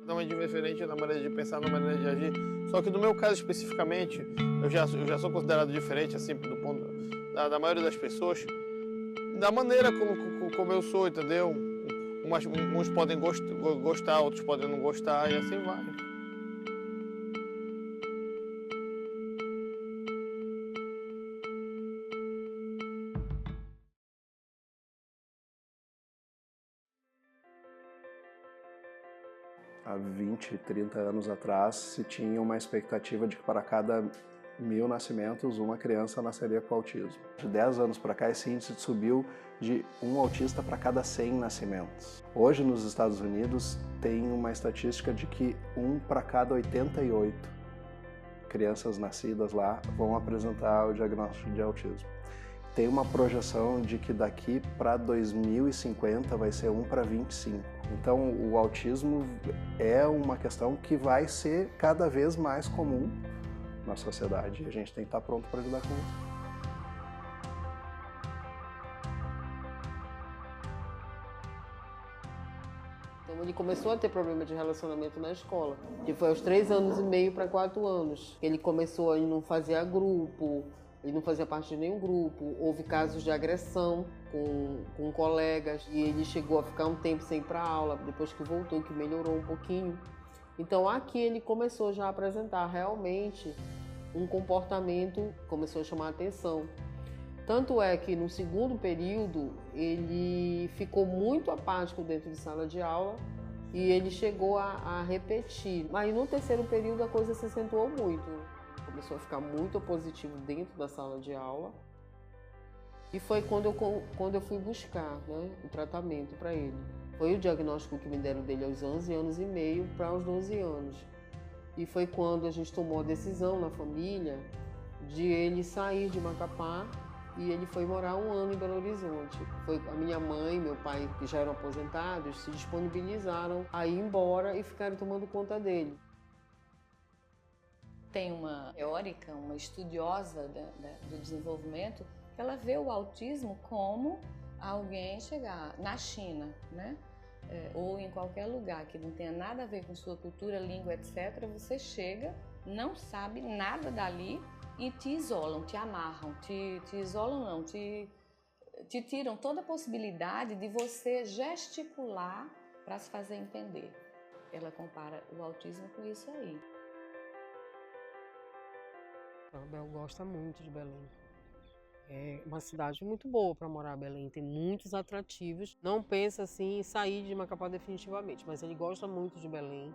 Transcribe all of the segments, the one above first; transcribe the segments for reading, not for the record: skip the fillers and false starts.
Totalmente diferente na maneira de pensar, na maneira de agir. Só que no meu caso especificamente, eu já sou considerado diferente, assim, do ponto da maioria das pessoas, da maneira como eu sou, entendeu? Uns podem gostar, outros podem não gostar, e assim vai. Há 20, 30 anos atrás, se tinha uma expectativa de que para cada 1000 nascimentos, uma criança nasceria com autismo. De 10 anos para cá, esse índice subiu de um autista para cada 100 nascimentos. Hoje, nos Estados Unidos, tem uma estatística de que 1 para cada 88 crianças nascidas lá vão apresentar o diagnóstico de autismo. Tem uma projeção de que daqui para 2050 vai ser 1 para 25. Então, o autismo é uma questão que vai ser cada vez mais comum na sociedade e a gente tem que estar pronto para lidar com isso. Então ele começou a ter problema de relacionamento na escola, que foi aos 3 anos e meio para 4 anos. Ele começou a não fazer grupo, ele não fazia parte de nenhum grupo, houve casos de agressão com colegas e ele chegou a ficar um tempo sem ir para aula, depois que voltou, que melhorou um pouquinho. Então aqui ele começou já a apresentar realmente um comportamento, começou a chamar a atenção. Tanto é que no segundo período ele ficou muito apático dentro de sala de aula e ele chegou a repetir. Mas no terceiro período a coisa se acentuou muito. Começou a ficar muito opositivo dentro da sala de aula. E foi quando eu fui buscar, né, o tratamento para ele. Foi o diagnóstico que me deram dele aos 11 anos e meio para os 12 anos. E foi quando a gente tomou a decisão na família de ele sair de Macapá e ele foi morar 1 ano em Belo Horizonte. Foi a minha mãe e meu pai, que já eram aposentados, se disponibilizaram a ir embora e ficaram tomando conta dele. Tem uma teórica, uma estudiosa do desenvolvimento, que ela vê o autismo como alguém chegar na China, né? Ou em qualquer lugar que não tenha nada a ver com sua cultura, língua, etc., você chega, não sabe nada dali e te isolam, te amarram, te isolam não, te tiram toda a possibilidade de você gesticular para se fazer entender. Ela compara o autismo com isso aí. A Abel gosta muito de Belém. É uma cidade muito boa para morar em Belém, tem muitos atrativos. Não pensa assim em sair de Macapá definitivamente, mas ele gosta muito de Belém.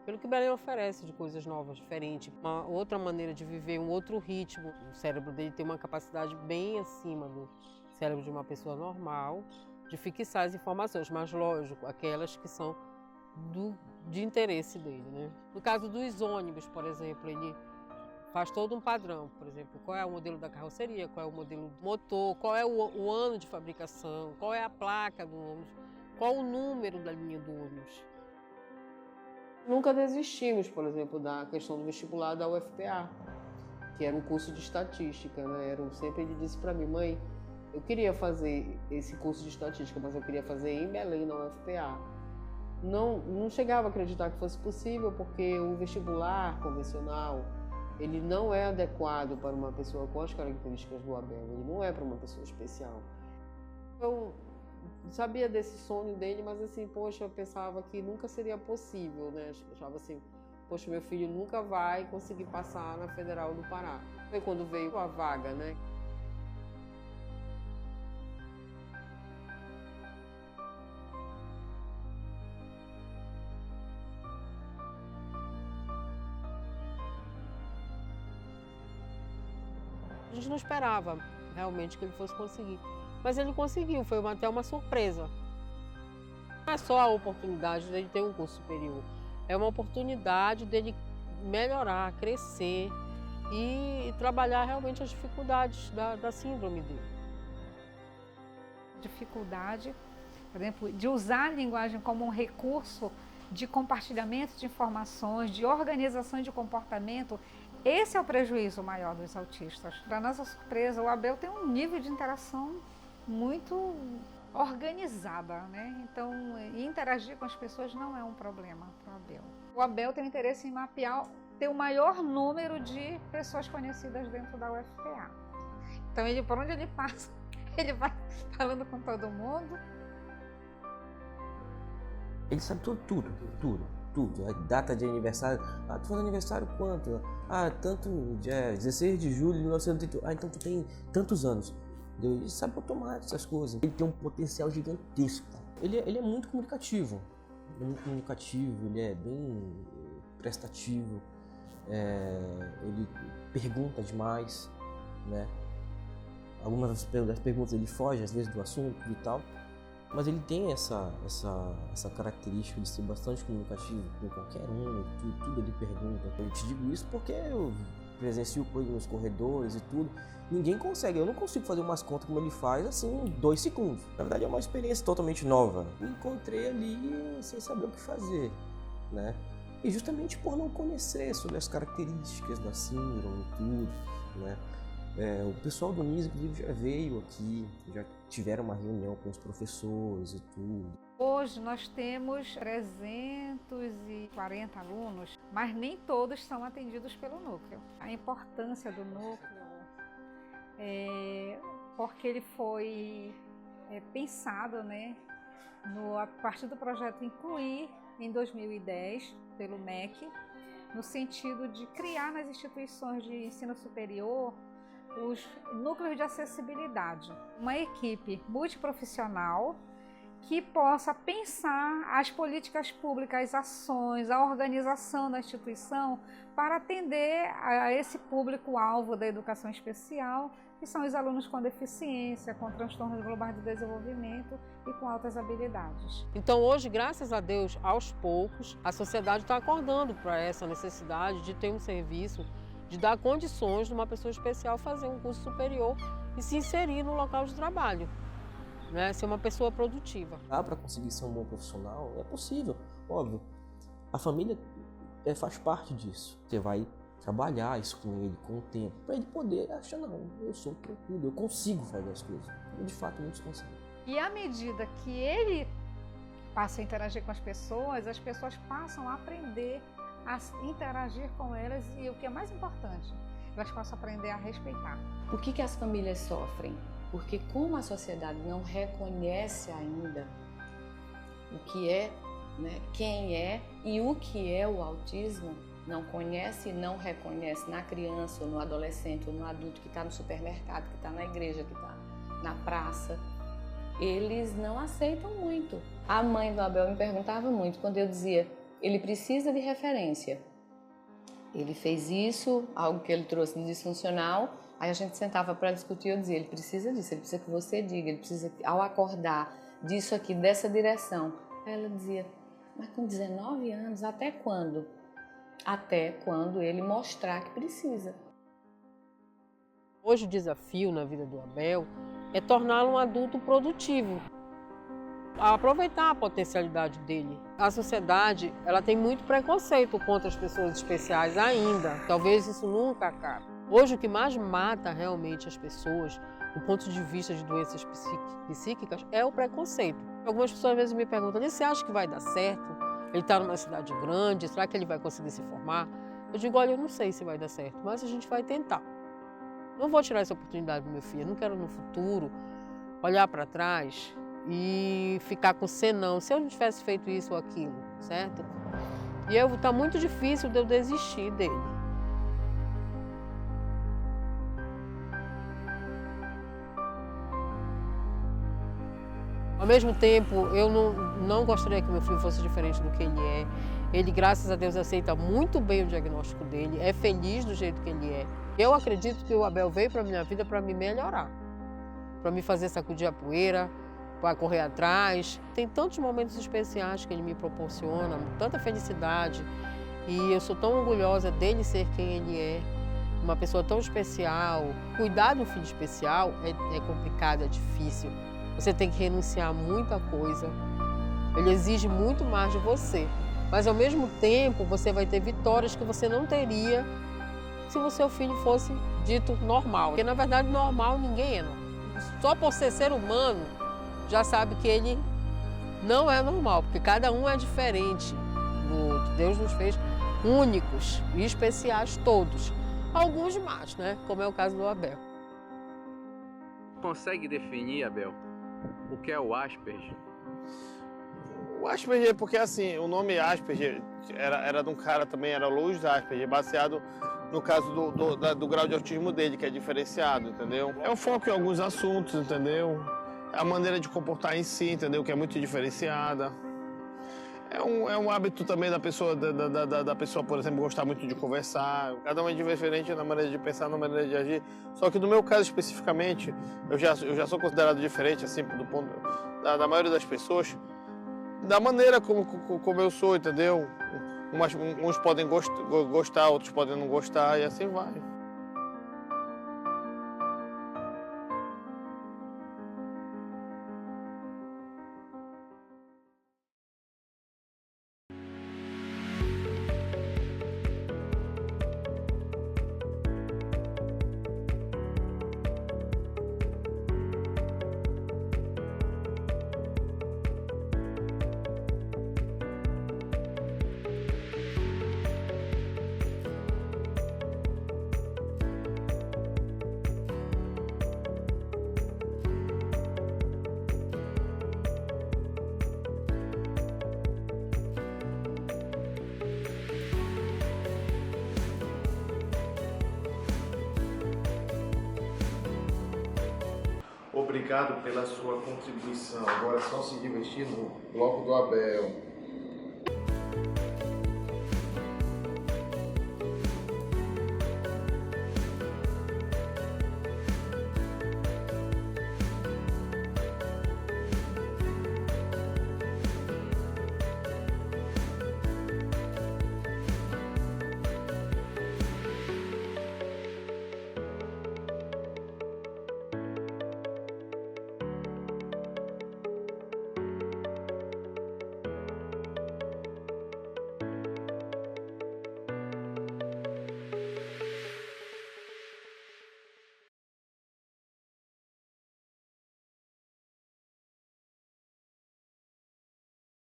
Pelo que Belém oferece de coisas novas, diferentes, uma outra maneira de viver, um outro ritmo. O cérebro dele tem uma capacidade bem acima do cérebro de uma pessoa normal, de fixar as informações, mas lógico, aquelas que são de interesse dele, né? No caso dos ônibus, por exemplo, ele faz todo um padrão, por exemplo, qual é o modelo da carroceria, qual é o modelo do motor, qual é o ano de fabricação, qual é a placa do ônibus, qual o número da linha do ônibus. Nunca desistimos, por exemplo, da questão do vestibular da UFPA, que era um curso de estatística, né? Sempre ele disse para mim, mãe, eu queria fazer esse curso de estatística, mas eu queria fazer em Belém, na UFPA. Não chegava a acreditar que fosse possível, porque o vestibular convencional, ele não é adequado para uma pessoa com as características do Abel, ele não é para uma pessoa especial. Eu sabia desse sonho dele, mas assim, poxa, eu pensava que nunca seria possível, né? Eu achava assim, poxa, meu filho nunca vai conseguir passar na Federal do Pará. Foi quando veio a vaga, né? A gente não esperava realmente que ele fosse conseguir, mas ele conseguiu, foi até uma surpresa. Não é só a oportunidade dele ter um curso superior, é uma oportunidade dele melhorar, crescer e trabalhar realmente as dificuldades da síndrome dele. Dificuldade, por exemplo, de usar a linguagem como um recurso de compartilhamento de informações, de organização de comportamento. Esse é o prejuízo maior dos autistas. Para nossa surpresa, o Abel tem um nível de interação muito organizada, né? Então, interagir com as pessoas não é um problema para o Abel. O Abel tem interesse em mapear, ter o maior número de pessoas conhecidas dentro da UFPA. Então, ele, por onde ele passa, ele vai falando com todo mundo. Ele sabe tudo. A data de aniversário. Ah, tu faz aniversário quanto? Ah, tanto, 16 de julho de 1988. Ah, então tu tem tantos anos. Ele sabe automático essas coisas. Ele tem um potencial gigantesco. Ele é muito comunicativo. Ele é bem prestativo. Ele pergunta demais, né? Algumas das perguntas ele foge às vezes do assunto e tal. Mas ele tem essa característica de ser bastante comunicativo com qualquer um, tudo ele pergunta. Eu te digo isso porque eu presencio coisas nos corredores e tudo. Ninguém consegue, eu não consigo fazer umas contas como ele faz assim em 2 segundos. Na verdade é uma experiência totalmente nova. Me encontrei ali sem saber o que fazer, né? E justamente por não conhecer sobre as características da síndrome e tudo, né? O pessoal do NIS, inclusive, já veio aqui, já tiveram uma reunião com os professores e tudo. Hoje nós temos 340 alunos, mas nem todos são atendidos pelo núcleo. A importância do núcleo porque ele foi pensado, né, a partir do projeto Incluir, em 2010, pelo MEC, no sentido de criar nas instituições de ensino superior os núcleos de acessibilidade. Uma equipe multiprofissional que possa pensar as políticas públicas, as ações, a organização da instituição para atender a esse público-alvo da educação especial, que são os alunos com deficiência, com transtornos globais do desenvolvimento e com altas habilidades. Então hoje, graças a Deus, aos poucos, a sociedade está acordando para essa necessidade de ter um serviço, de dar condições de uma pessoa especial fazer um curso superior e se inserir no local de trabalho, né? Ser uma pessoa produtiva. Dá para conseguir ser um bom profissional? É possível, óbvio. A família faz parte disso. Você vai trabalhar isso com ele, com o tempo, para ele poder achar, não, eu sou tranquilo, eu consigo fazer as coisas. E de fato muitos conseguem. E à medida que ele passa a interagir com as pessoas passam a aprender a interagir com elas e o que é mais importante, elas possam aprender a respeitar. Por que as famílias sofrem? Porque como a sociedade não reconhece ainda o que é, né, quem é e o que é o autismo, não conhece e não reconhece na criança ou no adolescente ou no adulto que está no supermercado, que está na igreja, que está na praça, eles não aceitam muito. A mãe do Abel me perguntava muito quando eu dizia: ele precisa de referência. Ele fez isso, algo que ele trouxe de disfuncional, aí a gente sentava para discutir e eu dizia: ele precisa disso, ele precisa que você diga, ele precisa, ao acordar, disso aqui, dessa direção. Aí ela dizia: mas com 19 anos, até quando? Até quando ele mostrar que precisa. Hoje o desafio na vida do Abel é torná-lo um adulto produtivo, aproveitar a potencialidade dele. A sociedade, ela tem muito preconceito contra as pessoas especiais ainda. Talvez isso nunca acabe. Hoje o que mais mata realmente as pessoas, do ponto de vista de doenças psíquicas, é o preconceito. Algumas pessoas às vezes me perguntam: você acha que vai dar certo? Ele está numa cidade grande, será que ele vai conseguir se formar? Eu digo: olha, eu não sei se vai dar certo, mas a gente vai tentar. Não vou tirar essa oportunidade do meu filho, eu não quero no futuro olhar para trás e ficar com senão, se eu não tivesse feito isso ou aquilo, certo? E está muito difícil de eu desistir dele. Ao mesmo tempo, eu não gostaria que meu filho fosse diferente do que ele é. Ele, graças a Deus, aceita muito bem o diagnóstico dele, é feliz do jeito que ele é. Eu acredito que o Abel veio para a minha vida para me melhorar, para me fazer sacudir a poeira, para correr atrás. Tem tantos momentos especiais que ele me proporciona, tanta felicidade. E eu sou tão orgulhosa dele ser quem ele é, uma pessoa tão especial. Cuidar de um filho especial é complicado, é difícil. Você tem que renunciar a muita coisa. Ele exige muito mais de você. Mas, ao mesmo tempo, você vai ter vitórias que você não teria se o seu filho fosse dito normal. Porque, na verdade, normal ninguém é normal. Só por ser humano, já sabe que ele não é normal, porque cada um é diferente do outro. Deus nos fez únicos e especiais todos. Alguns mais, né? Como é o caso do Abel. Consegue definir, Abel, o que é o Asperger? O Asperger, porque assim, o nome Asperger era de um cara também, era Louis Asperger, baseado no caso do grau de autismo dele, que é diferenciado, entendeu? É o foco em alguns assuntos, entendeu? A maneira de comportar em si, entendeu? Que é muito diferenciada. É um hábito também da pessoa, da pessoa, por exemplo, gostar muito de conversar. Cada um é diferente na maneira de pensar, na maneira de agir. Só que no meu caso especificamente, eu já sou considerado diferente, assim, do ponto da maioria das pessoas, da maneira como eu sou, entendeu? Uns podem gostar, outros podem não gostar, e assim vai. Obrigado pela sua contribuição. Agora é só se divertir no bloco do Abel.